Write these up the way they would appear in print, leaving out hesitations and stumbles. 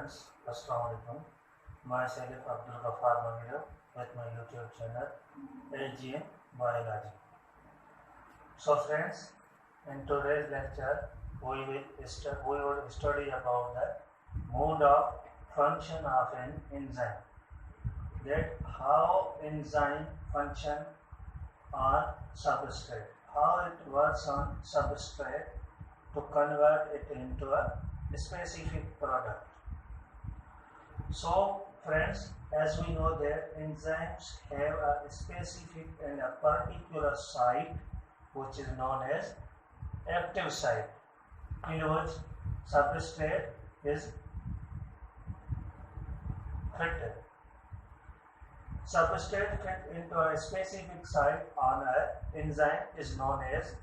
friends, Assalamualaikum. Myself Abdul Ghaffar Mamiro with my YouTube channel AGM Biology. So friends, in today's lecture we will study about the mode of function of an enzyme. That how enzyme function on substrate, how it works on substrate to convert it into a specific product. So friends, as we know that enzymes have a specific and a particular site which is known as active site, in which substrate is fitted. Substrate fit into a specific site on an enzyme is known as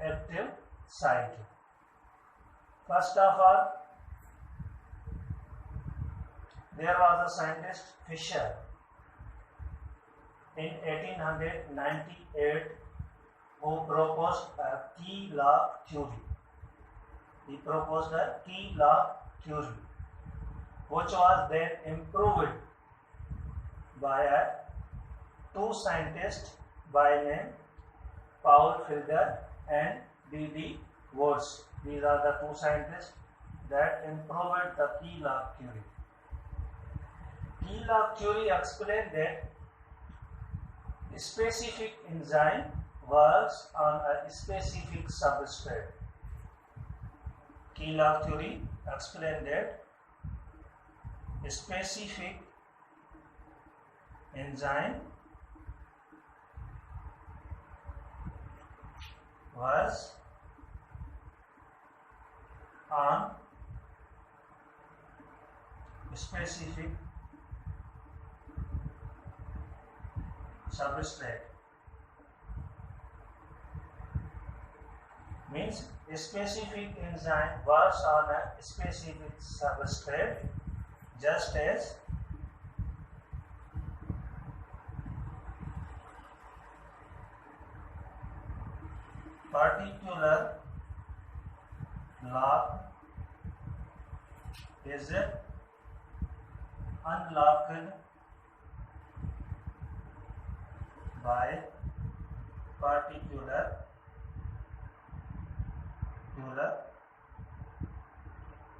active site. First of all, there was a scientist Fischer in 1898 who proposed a key law theory. He proposed a key law theory, which was then improved by two scientists by name Paul Filder and D.D. Wurtz. These are the two scientists that improved the key law theory. Key law theory explained that a specific enzyme works on a specific substrate. Key law theory explained that a specific enzyme was on specific substrate. Means a specific enzyme works on a specific substrate, just as particular lock is unlocked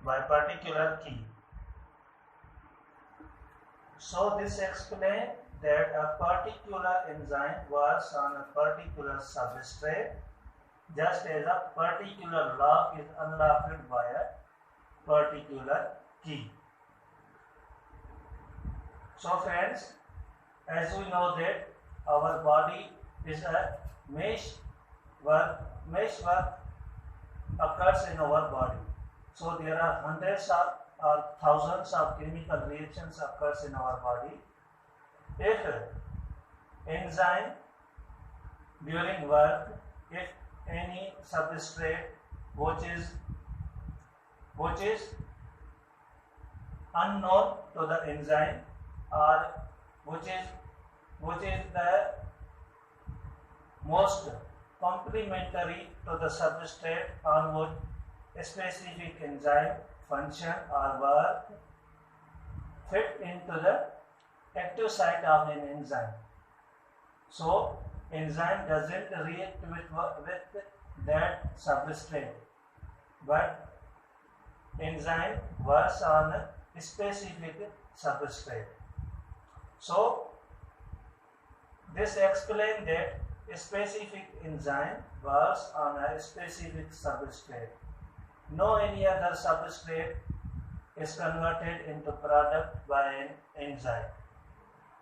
by particular key. So this explains that a particular enzyme works on a particular substrate, just as a particular lock is unlocked by a particular key. So friends, as we know that our body is a mesh work occurs in our body. So there are hundreds of or thousands of chemical reactions occurs in our body. If enzyme during work, if any substrate which is unknown to the enzyme, or which is the most complementary to the substrate on which a specific enzyme function or work fit into the active site of an enzyme. So enzyme doesn't react with that substrate, but enzyme works on a specific substrate. So this explains that a specific enzyme works on a specific substrate. No any other substrate is converted into product by an enzyme.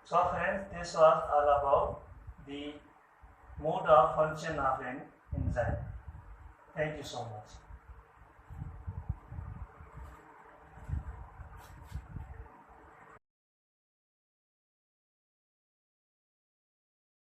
So friends, this was all about the mode of function of an enzyme. Thank you so much.